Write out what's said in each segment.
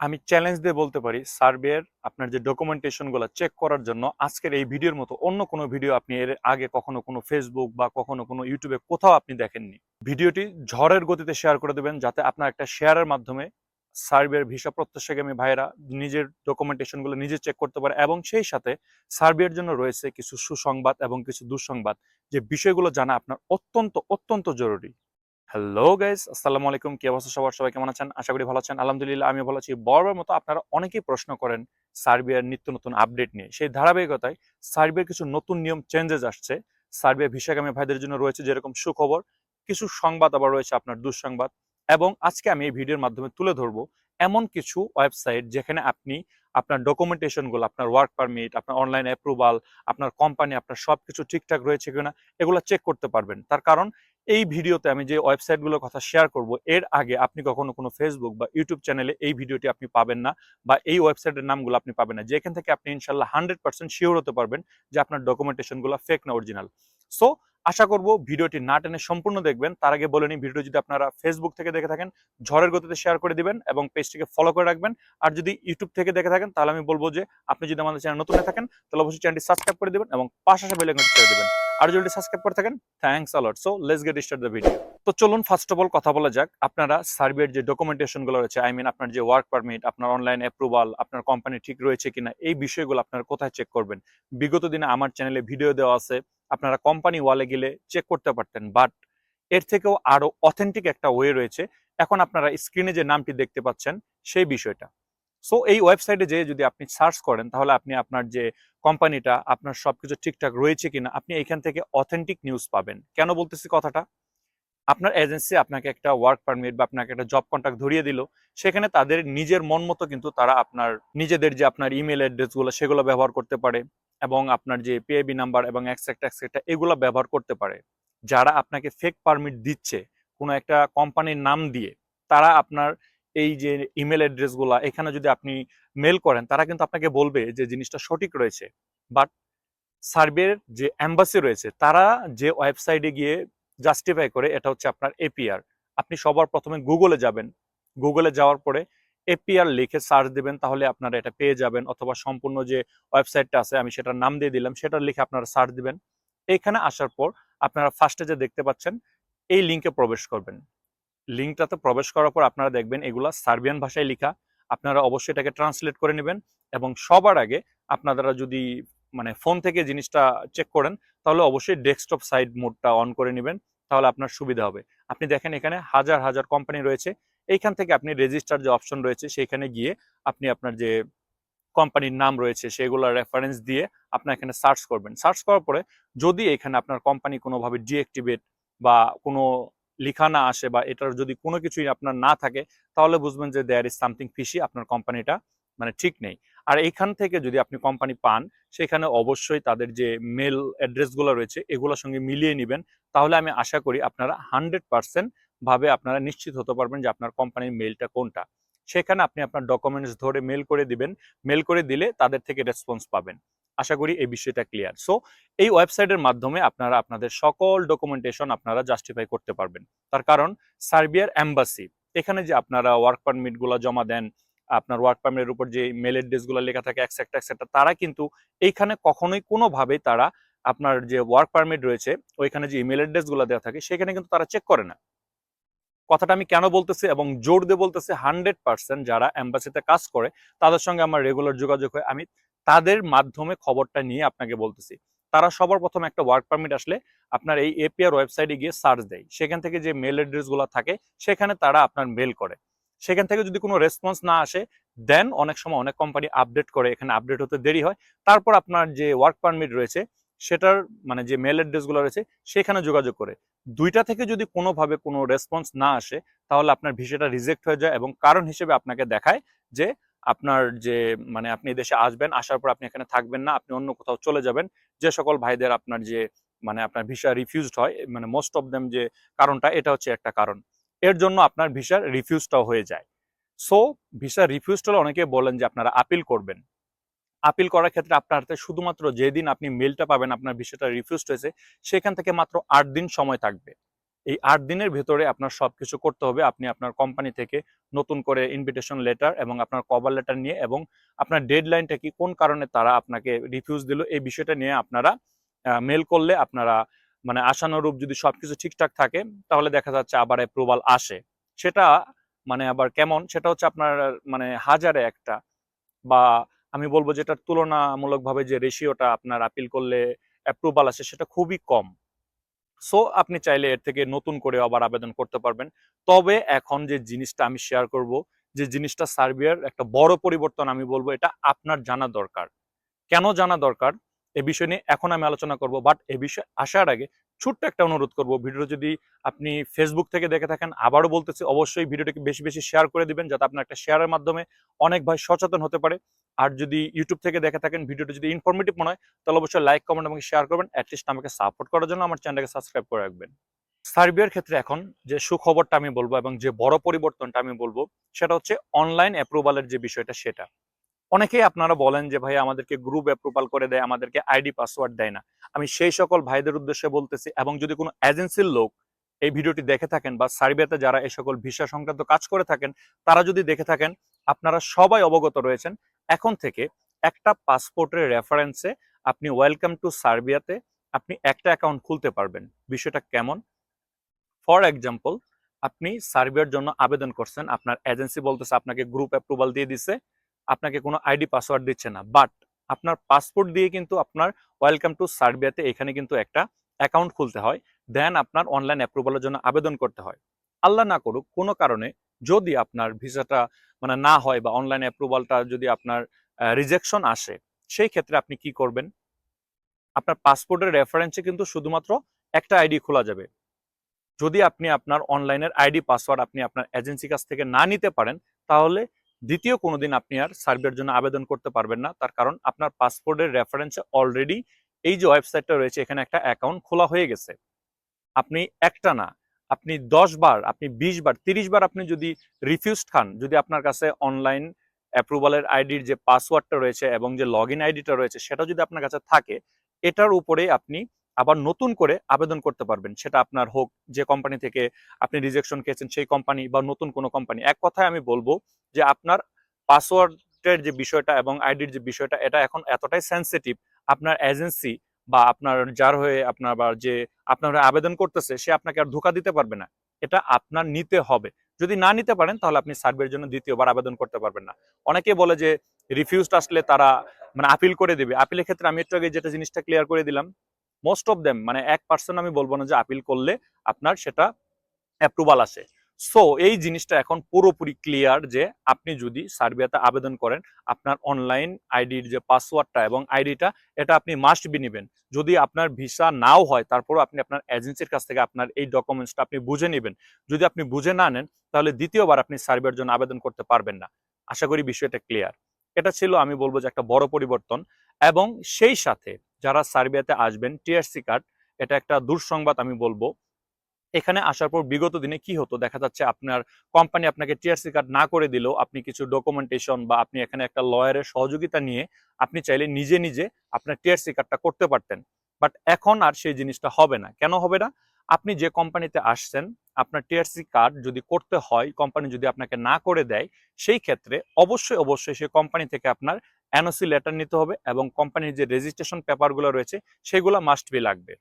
আমি চ্যালেঞ্জ দিয়ে বলতে পারি সার্ভের আপনার যে ডকুমেন্টেশন গুলো চেক করার জন্য আজকের এই ভিডিওর মতো অন্য কোনো ভিডিও আপনি এর আগে কখনো কোনো ফেসবুক বা কখনো কোনো ইউটিউবে কোথাও আপনি দেখেননি। ভিডিওটি ঝড়ের গতিতে শেয়ার করে দেবেন যাতে আপনার একটা শেয়ারের মাধ্যমে সার্ভের ভিসা প্রত্যাশাকামী ভাইয়েরা নিজের ডকুমেন্টেশন গুলো নিজে চেক করতে পারে এবং সেই সাথে সার্ভের জন্য রয়েছে কিছু সুসংবাদ এবং কিছু দুঃসংবাদ, যে বিষয়গুলো জানা আপনার অত্যন্ত অত্যন্ত জরুরি। হ্যালো গাইস, আসসালামু আলাইকুম। কি অবস্থা সবার? সবাই কেমন আছেন? আশা করি ভালো আছেন। আলহামদুলিল্লাহ আমি ভালো আছি। বরাবর মতো আপনারা অনেকেই প্রশ্ন করেন সার্বিয়ার নিত্য নতুন আপডেট নিয়ে। সেই ধারাবাহিকতায় সার্বিয়ার কিছু নতুন নিয়ম চেঞ্জেস আসছে। সার্বিয়া ভিসাগামী ভাইদের জন্য রয়েছে যেরকম সুখবর, কিছু সংবাদ আবার রয়েছে আপনার দুঃসংবাদ। এবং আজকে আমি এই ভিডিওর মাধ্যমে তুলে ধরবো এমন কিছু ওয়েবসাইট যেখানে আপনি আপনার ডকুমেন্টেশন গুলো, আপনার ওয়ার্ক পারমিট, আপনার অনলাইন অ্যাপ্রুভাল, আপনার কোম্পানি, আপনার সবকিছু ঠিকঠাক রয়েছে কিনা এগুলো চেক করতে পারবেন। তার কারণ এই ভিডিওতে আমি যে ওয়েবসাইটগুলোর কথা শেয়ার করব এর আগে আপনি কখনো কোনো ফেসবুক বা ইউটিউব চ্যানেলে এই ভিডিওটি আপনি পাবেন না, বা এই ওয়েবসাইটের নামগুলো আপনি পাবেন না, যেখান থেকে আপনি ইনশাল্লাহ 100% শিওর হতে পারবেন যে আপনার ডকুমেন্টেশনগুলো ফেক না অরিজিনাল। সো আশা করব ভিডিওটি না টেনে সম্পূর্ণ দেখবেন। তার আগে বলে নিই, ভিডিও যদি আপনারা ফেসবুক থেকে দেখে থাকেন ঝড়ের গতিতে শেয়ার করে দিবেন এবং পেজটিকে ফলো করে রাখবেন। আর যদি ইউটিউব থেকে দেখে থাকেন তাহলে আমি বলবো যে আপনি যদি আমাদের চ্যানেল নতুন হয়ে থাকেন তাহলে অবশ্যই চ্যানেলটি সাবস্ক্রাইব করে দিবেন এবং পাশে আসা বেল আইকনটি ছেড়ে দিবেন। আর যদি সাবস্ক্রাইব করে থাকেন, thanks a lot. So let's get start the video. তো চলুন ফার্স্ট অফ অল কথা বলা যাক আপনারা সার্বিয়ার যে ডকুমেন্টেশন গুলো রয়েছে, আই মিন আপনার যে ওয়ার্ক পারমিট, আপনার অনলাইন অ্যাপ্রুভাল, আপনার কোম্পানি ঠিক রয়েছে কিনা, এই বিষয়গুলো আপনারা কোথায় চেক করবেন। বিগত দিনে আমার চ্যানেলে ভিডিও দেওয়া আছে, আপনারা কোম্পানি ওয়ালে গেলে চেক করতে পারতেন, বাট এর থেকেও আরো অথেন্টিক একটা ওয়ে রয়েছে। এখন আপনারা স্ক্রিনে যে নামটি দেখতে পাচ্ছেন সেই বিষয়টা। সো এই ওয়েবসাইটে যেয়ে যদি আপনি সার্চ করেন তাহলে আপনি আপনার যে কোম্পানিটা, আপনার সবকিছু ঠিকঠাক রয়েছে কিনা আপনি এখান থেকে অথেন্টিক নিউজ পাবেন। কেন বলতেছি কথাটা? আপনার এজেন্সি আপনাকে একটা ওয়ার্ক পারমিট বা আপনাকে একটা জব কন্ট্রাক্ট ধরিয়ে দিল, সেখানে তাদের নিজের মন মতো কিন্তু তারা আপনার নিজেদের যে আপনার ইমেল অ্যাড্রেস গুলো সেগুলো ব্যবহার করতে পারে এবং আপনার যে পিআইবি নাম্বার এবং এক্সেট্রা এক্সেট্রা এগুলো ব্যবহার করতে পারে। যারা আপনাকে ফেক পারমিট দিচ্ছে কোনো একটা কোম্পানির নাম দিয়ে, তারা আপনার এই যে ইমেল অ্যাড্রেস গুলা এখানে যদি আপনি মেল করেন তারা কিন্তু আপনাকে বলবে যে জিনিসটা সঠিক রয়েছে, বাট সার্বিয়ার যে এম্বাসি রয়েছে তারা যে ওয়েবসাইটে গিয়ে জাস্টিফাই করে এটা হচ্ছে আপনার এপিআর। আপনি সবার প্রথমে গুগলে যাবেন, গুগলে যাওয়ার পরে এপিআর লিখে সার্চ দিবেন তাহলে আপনারা এটা পেয়ে যাবেন, অথবা সম্পূর্ণ যে ওয়েবসাইটটা আছে আমি সেটার নাম দিয়ে দিলাম সেটা লিখে আপনারা সার্চ দিবেন। এইখানে আসার পর আপনারা ফার্স্টে যে দেখতে পাচ্ছেন এই লিঙ্কে প্রবেশ করবেন। লিঙ্কটাতে প্রবেশ করার পর আপনারা দেখবেন এগুলা সার্বিয়ান ভাষায় লেখা। আপনারা অবশ্যই এটাকে ট্রান্সলেট করে নেবেন এবং সবার আগে আপনারা যদি মানে ফোন থেকে জিনিসটা চেক করেন তাহলে অবশ্যই ডেস্কটপ সাইড মোডটা অন করে নেবেন, তাহলে আপনার সুবিধা হবে। আপনি দেখেন এখানে হাজার হাজার কোম্পানি রয়েছে, এইখান থেকে আপনি রেজিস্টার যে অপশন রয়েছে সেখানে গিয়ে আপনি আপনার যে কোম্পানির নাম রয়েছে সেগুলোর রেফারেন্স দিয়ে আপনার এখানে সার্চ করবেন। সার্চ করার পরে যদি এখানে আপনার কোম্পানি কোনোভাবে ডিঅ্যাক্টিভেট বা কোনো লিখা না আসে বা এটার যদি কোনো কিছুই আপনার না থাকে তাহলে বুঝবেন যে দেয়ার ইজ সামথিং ফিশি, আপনার কোম্পানিটা মানে ঠিক নেই। আর এখান থেকে যদি আপনি কোম্পানি পান সেখানে অবশ্যই তাদের যে মেল অ্যাড্রেসগুলো রয়েছে এগুলোর সঙ্গে মিলিয়ে নেবেন, তাহলে আমি আশা করি আপনারা 100% ভাবে আপনারা নিশ্চিত হতে পারবেন যে আপনার কোম্পানির মেলটা কোনটা। সেখানে আপনি আপনার ডকুমেন্টস ধরে মেল করে দিবেন, মেল করে দিলে তাদের থেকে রেসপন্স পাবেন। আশা করি এই বিষয়টা ক্লিয়ার। সো এই ওয়েবসাইটের মাধ্যমে আপনারা আপনাদের সকল ডকুমেন্টেশন আপনারা জাস্টিফাই করতে পারবেন। তার কারণ সার্বিয়ার এম্বাসি, এখানে যে আপনারা ওয়ার্ক পারমিট গুলা জমা দেন, আপনার ওয়ার্ক পারমিটের উপর যে মেল অ্যাড্রেস গুলো লেখা থাকে এক্সেট্রা এক্সেট্রা, তারা কিন্তু এইখানে কখনোই কোনোভাবেই তারা আপনার যে ওয়ার্ক পারমিট রয়েছে ওইখানে যে ইমেল অ্যাড্রেস গুলো দেওয়া থাকে সেখানে কিন্তু তারা চেক করে না। কথাটা আমি কেন বলতেছি এবং জোর দিয়ে বলতেছি, 100% যারা এম্বাসিতে কাজ করে তাদের সঙ্গে আমার রেগুলার যোগাযোগ হয়, আমি তাদের মাধ্যমে খবরটা নিয়ে আপনাকে বলতেছি। তারা সবার প্রথমে একটা ওয়ার্ক পারমিট আসলে আপনার এই এপিআর ওয়েবসাইটে গিয়ে সার্চ দেয়, সেখান থেকে যে মেল অ্যাড্রেস গুলো থাকে সেখানে তারা আপনার মেল করে। সেখান থেকে যদি কোনো রেসপন্স না আসে দেন অনেক সময় অনেক কোম্পানি আপডেট করে, এখানে আপডেট হতে দেরি হয়। তারপর আপনার যে ওয়ার্ক পারমিট রয়েছে সেটার মানে যে মেল অ্যাড্রেস গুলো রয়েছে সেখানে যোগাযোগ করে। দুইটা থেকে যদি কোনোভাবে কোনো রেসপন্স না আসে তাহলে আপনার ভিসাটা রিজেক্ট হয়ে যায় এবং কারণ হিসেবে আপনাকে দেখায় যে আপনার যে মানে আপনি দেশে আসবেন, আসার পর আপনি এখানে থাকবেন না, আপনি অন্য কোথাও চলে যাবেন। যে সকল ভাইদের আপনার যে মানে আপনার ভিসা রিফিউজড হয়, মানে মোস্ট অফ দেম যে কারণটা এটা হচ্ছে একটা কারণ, এর জন্য আপনার ভিসার রিফিউজটাও হয়ে যায়। সো ভিসা রিফিউজড হলে অনেকে বলেন যে আপনারা আপিল করবেন। আপিল করার ক্ষেত্রে আপনার হাতে শুধুমাত্র যেদিন আপনি মেলটা পাবেন আপনার ভিসাটা রিফিউজড হয়েছে সেখান থেকে মাত্র 8 দিন সময় থাকবে। এই 8 দিনের ভেতরে আপনার সবকিছু করতে হবে। আপনি আপনার কোম্পানি থেকে নতুন করে ইনভিটেশন লেটার এবং আপনার কভার লেটার নিয়ে এবং আপনার ডেডলাইনটা কি, কোন কারণে তারা আপনাকে রিফিউজ দিল, এই বিষয়টা নিয়ে আপনারা মেল করলে আপনারা মানে আশানুরূপ যদি সবকিছু ঠিকঠাক থাকে তাহলে দেখা যাচ্ছে আবার অ্যাপ্রুভাল আসে। সেটা মানে আবার কেমন, সেটা হচ্ছে আপনার মানে হাজারে একটা, বা আমি বলবো যেটার তুলনামূলকভাবে যে রেশিওটা আপনার আপিল করলে অ্যাপ্রুভাল আসে সেটা খুবই কম। সো আপনি চাইলে এর থেকে নতুন করে আবার আবেদন করতে পারবেন। তবে এখন যে জিনিসটা আমি শেয়ার করব, যে জিনিসটা সার্বিয়ার একটা বড় পরিবর্তন, আমি বলবো এটা আপনার জানা দরকার। কেন জানা দরকার এ বিষয় নিয়ে এখন আমি আলোচনা করব, বাট এ বিষয়ে আসার আগে ছোট্ট একটা অনুরোধ করব। ভিডিওটা যদি আপনি ফেসবুক থেকে দেখে থাকেন, আবারও বলতেছি অবশ্যই ভিডিওটাকে বেশি বেশি শেয়ার করে দিবেন, যাতে আপনার একটা শেয়ারের মাধ্যমে অনেক ভাই সচেতন হতে পারে। আর যদি ইউটিউব থেকে দেখে থাকেন, ভিডিওটা যদি ইনফরমেটিভ মনে হয় তাহলে অবশ্যই লাইক, কমেন্ট এবং শেয়ার করবেন। অ্যাটলিস্ট আমাকে সাপোর্ট করার জন্য আমার চ্যানেলটাকে সাবস্ক্রাইব করে রাখবেন। সার্বিয়ার ক্ষেত্রে এখন যে সুখবরটা আমি বলবো এবং যে বড় পরিবর্তনটা আমি বলবো সেটা হচ্ছে অনলাইন অ্যাপ্রুভালের যে বিষয়টা সেটা। অনেকেই আপনারা বলেন যে ভাই আমাদেরকে গ্রুপ অ্যাপ্রুভাল করে দেয়, আমাদেরকে আইডি পাসওয়ার্ড দেয় না। আমি সেই সকল ভাইদের উদ্দেশ্যে বলতেছি, এবং যদি কোনো এজেন্সির লোক এই ভিডিওটি দেখে থাকেন বা সার্বিয়াতে যারা এই সকল ভিসা সংক্রান্ত কাজ করে থাকেন তারা যদি দেখে থাকেন, আপনারা সবাই অবগত রয়েছেন এখন থেকে একটা পাসপোর্টের রেফারেন্সে আপনি ওয়েলকাম টু সার্বিয়াতে আপনি একটা অ্যাকাউন্ট খুলতে পারবেন। বিষয়টা কেমন? ফর এক্সাম্পল, আপনি সার্বিয়ার জন্য আবেদন করছেন, আপনার এজেন্সি বলতেছে আপনাকে গ্রুপ অ্যাপ্রুভাল দিয়ে দিছে, আপনাকে কোনো আইডি পাসওয়ার্ড দিচ্ছে না, বাট আপনার পাসপোর্ট দিয়ে কিন্তু আপনার ওয়েলকাম টু সার্বিয়াতে এখানে কিন্তু একটা অ্যাকাউন্ট খুলতে হয়, দেন আপনার অনলাইন অ্যাপ্রুভালের জন্য আবেদন করতে হয়। আল্লাহ না করুক কোনো কারণে যদি আপনার ভিসাটা মানে না হয় বা অনলাইন অ্যাপ্রুভালটা যদি আপনার রিজেকশন আসে, সেই ক্ষেত্রে আপনি কি করবেন? আপনার পাসপোর্টের রেফারেন্সে কিন্তু শুধুমাত্র একটা আইডি খোলা যাবে। যদি আপনি আপনার অনলাইনের আইডি পাসওয়ার্ড আপনি আপনার এজেন্সির কাছ থেকে না নিতে পারেন, তাহলে দ্বিতীয় কোনোদিন আপনি আর সার্বিয়ার জন্য আবেদন করতে পারবেন না। তার কারণ আপনার পাসপোর্টের রেফারেন্সে অলরেডি এই যে ওয়েবসাইটটা রয়েছে এখানে একটা অ্যাকাউন্ট খোলা হয়ে গেছে। আপনি একটা না, আপনি 10 বার, আপনি 20 বার, 30 বার আপনি যদি রিফিউজড খান, যদি আপনার কাছে অনলাইন অ্যাপ্রুভালের আইডির যে পাসওয়ার্ডটা রয়েছে এবং যে লগ ইন আইডিটা রয়েছে সেটা যদি আপনার কাছে থাকে, এটার উপরে আপনি আবার নতুন করে আবেদন করতে পারবেন। সেটা আপনার হোক যে কোম্পানি থেকে আপনি রিজেকশন খেয়েছেন সেই কোম্পানি বা নতুন কোনো কোম্পানি। এক কথায় আমি বলবো যে আপনার পাসওয়ার্ডের যে বিষয়টা এবং আইডির যে বিষয়টা এটা এখন এতটাই সেনসিটিভ, আপনার এজেন্সি বা আপনার যার হয়ে আপনার বা যে আপনার হয়ে আবেদন করতেছে সে আপনাকে আর ধোঁকা দিতে পারবে না। এটা আপনার নিতে হবে। যদি না নিতে পারেন তাহলে আপনি সার্ভের জন্য দ্বিতীয়বার আবেদন করতে পারবেন না। অনেকে বলে যে রিফিউজড আসলে তারা মানে আপিল করে দেবে। আপিলের ক্ষেত্রে আমি একটু আগে যেটা জিনিসটা ক্লিয়ার করে দিলাম, মোস্ট অফ দেম মানে 1% আমি বলবো না যে আপিল করলে আপনার সেটা অ্যাপ্রুভাল আসে। সো এই জিনিসটা এখন পুরোপুরি ক্লিয়ার যে আপনি যদি সার্বিয়াতে আবেদন করেন, আপনার অনলাইন আইডির যে পাসওয়ার্ডটা এবং আইডিটা এটা আপনি মাস্ট বি নিবেন। যদি আপনার ভিসা নাও হয় তারপরও আপনি আপনার এজেন্সির কাছ থেকে আপনার এই ডকুমেন্টসটা আপনি বুঝে নেবেন। যদি আপনি বুঝে না নেন তাহলে দ্বিতীয়বার আপনি সার্বিয়ার জন্য আবেদন করতে পারবেন না। আশা করি বিষয়টা ক্লিয়ার। এটা ছিল আমি বলবো যে একটা বড় পরিবর্তন। এবং সেই সাথে যারা সার্বিয়াতে আসবেন টিআরসি কার্ড, এটা একটা দুঃসংবাদ আমি বলবো। এখানে আসার পর বিগত দিনে কি হতো, দেখা যাচ্ছে আপনার কোম্পানি আপনাকে টিআরসি কার্ড না করে দিলেও আপনি কিছু ডকুমেন্টেশন বা আপনি এখানে একটা লয়ারের সহযোগিতা নিয়ে আপনি চাইলে নিজে নিজে আপনার টিআরসি কার্ডটা করতে পারতেন। বাট এখন আর সেই জিনিসটা হবে না। কেন হবে না? আপনি যে কোম্পানিতে আসছেন, আপনার টিআরসি কার্ড যদি করতে হয়, কোম্পানি যদি আপনাকে না করে দেয়, সেই ক্ষেত্রে অবশ্যই অবশ্যই সেই কোম্পানি থেকে আপনার এনওসি লেটার নিতে হবে এবং কোম্পানির যে রেজিস্ট্রেশন পেপারগুলো রয়েছে সেগুলো মাস্ট বি লাগবে।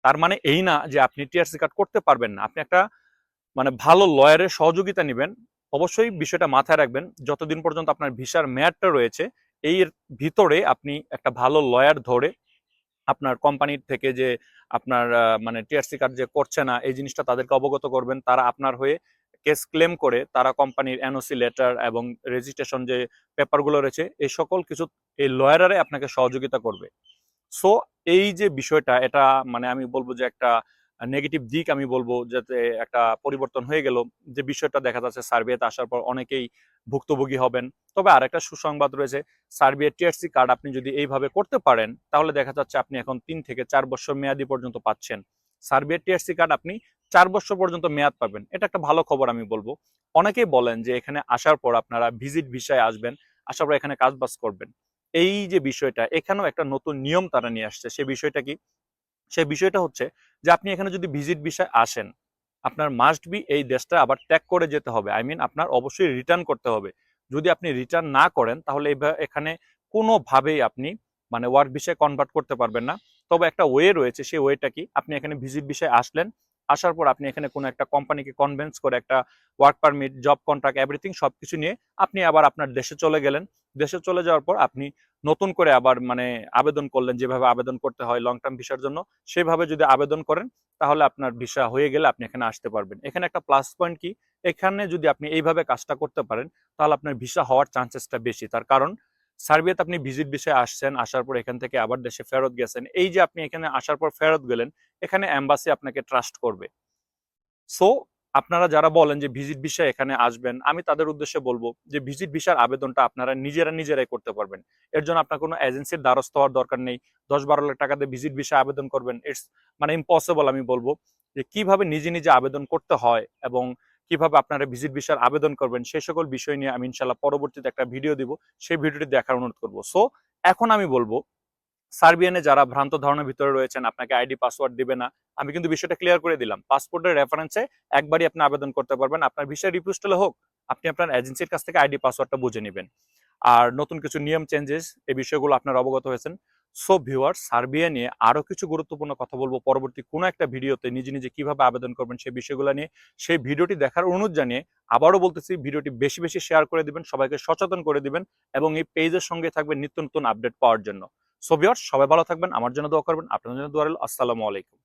তার মানে এই না যে আপনি টিআরসি কার্ড করতে পারবেন না। আপনি একটা মানে ভালো লয়ারের সহযোগিতা নিবেন। অবশ্যই বিষয়টা মাথায় রাখবেন, যতদিন পর্যন্ত আপনার ভিসার মেয়াদটা রয়েছে এর ভিতরে আপনি একটা ভালো লয়ার ধরে আপনার কোম্পানির থেকে যে আপনার মানে টিআরসি কার্ড যে করছে না এই জিনিসটা তাদেরকে অবগত করবেন। তারা আপনার হয়ে কেস ক্লেম করে তারা কোম্পানির এনওসি লেটার এবং রেজিস্ট্রেশন যে পেপারগুলো রয়েছে এই সকল কিছু এই লয়ারে আপনাকে সহযোগিতা করবে। সো এই যে বিষয়টা এটা মানে আমি বলবো যে একটা নেগেটিভ দিক আমি বলবো, যাতে একটা পরিবর্তন হয়ে গেল, যে বিষয়টা দেখা যাচ্ছে সার্বিয়াতে আসার পর অনেকেই ভুক্তভোগী হবেন। তবে আরেকটা সুসংবাদ রয়েছে, সার্বিয়ার টিআরসি কার্ড আপনি যদি এইভাবে করতে পারেন তাহলে দেখা যাচ্ছে আপনি এখন 3 থেকে 4 বছর মেয়াদি পর্যন্ত পাচ্ছেন। সার্বিয়ার টিআরসি কার্ড আপনি 4 বছর পর্যন্ত মেয়াদ পাবেন, এটা একটা ভালো খবর আমি বলবো। অনেকেই বলেন যে এখানে আসার পর আপনারা ভিজিট ভিসায় আসবেন, আসার পর এখানে কাজবাজ করবেন। এই যে বিষয়টা এখানেও একটা নতুন নিয়ম তারা নিয়ে আসছে, সে বিষয়টা কি? সেই বিষয়টা হচ্ছে যে আপনি এখানে যদি ভিজিট ভিসায় আসেন, আপনার মাস্ট বি এই দেশটা আবার ত্যাগ করে যেতে হবে। আই মিন আপনার অবশ্যই রিটার্ন করতে হবে। যদি আপনি রিটার্ন না করেন তাহলে এখানে কোনোভাবেই আপনি মানে ওয়ার্ক ভিসায় কনভার্ট করতে পারবেন না। তবে একটা ওয়ে রয়েছে, সেই ওয়েটা কি, আপনি এখানে ভিজিট ভিসায় আসলেন, আসার পর আপনি এখানে কোনো একটা কোম্পানিকে কনভিন্স করে একটা work permit, job contract, everything সবকিছু নিয়ে আপনি আবার আপনার দেশে চলে গেলেন। দেশে চলে যাওয়ার পর আপনি নতুন করে আবার মানে আবেদন করলেন, যেভাবে আবেদন করতে হয় লং টার্ম ভিসার জন্য, সেভাবে যদি আবেদন করেন তাহলে আপনার ভিসা হয়ে গেলে আপনি এখানে আসতে পারবেন। এখানে একটা প্লাস পয়েন্ট কি, এখানে যদি আপনি এইভাবে কাজটা করতে পারেন তাহলে আপনার ভিসা হওয়ার চান্সেসটা বেশি। তার কারণ সার্বিয়াতে আপনি ভিজিট ভিসায় আসছেন, আসার পর এখান থেকে আবার দেশে ফেরত গেছেন, এই যে আপনি এখানে আসার পর ফেরত গেলেন, এখানে এম্বাসি আপনাকে ট্রাস্ট করবে। সো আপনারা যারা বলেন যে ভিজিট ভিসায় এখানে আসবেন, আমি তাদের উদ্দেশ্যে বলবো যে ভিজিট ভিসার আবেদনটা আপনারা নিজেরাই করতে পারবেন। এর জন্য আপনার কোনো এজেন্সির দ্বারস্থ হওয়ার দরকার নেই। ১০-১২ লাখ টাকা দিয়ে ভিজিট ভিসা আবেদন করবেন, ইটস মানে ইম্পসিবল। আমি বলবো যে কিভাবে নিজে আবেদন করতে হয় এবং কিভাবে আপনারা ভিজিট ভিসার আবেদন করবেন সেই সকল বিষয় নিয়ে আমি ইনশাল্লাহ পরবর্তীতে একটা ভিডিও দিব, সেই ভিডিওটি দেখার অনুরোধ করবো। সো এখন আমি বলবো সার্বিয়ানে যারা ভ্রান্ত ধারণার ভিতরে রয়েছেন আপনাকে আইডি পাসওয়ার্ড দিবে না, আমি কিন্তু বিষয়টা ক্লিয়ার করে দিলাম। পাসপোর্টের রেফারেন্সে একবারই আপনি আবেদন করতে পারবেন, আপনার ভিসা রিফিউজড হোক, আপনি আপনার এজেন্সির কাছ থেকে আইডি পাসওয়ার্ডটা বুঝে নেবেন। আর নতুন কিছু নিয়ম চেঞ্জেস, এই বিষয়গুলো আপনারা অবগত হয়েছেন। সো ভিউয়ার, সার্বিয়া নিয়ে আরো কিছু গুরুত্বপূর্ণ কথা বলবো পরবর্তী কোনো একটা ভিডিওতে, নিজে কিভাবে আবেদন করবেন সেই বিষয়গুলো নিয়ে। সেই ভিডিওটি দেখার অনুরোধ জানিয়ে আবারও বলতেছি, ভিডিওটি বেশি শেয়ার করে দিবেন, সবাইকে সচেতন করে দিবেন এবং এই পেজের সঙ্গে থাকবেন নিত্য নতুন আপডেট পাওয়ার জন্য। সো ভিউয়ার্স, সবাই ভালো থাকবেন, আমার জন্য দোয়া করবেন, আপনাদের জন্য দোয়া রইল। আসসালামু আলাইকুম।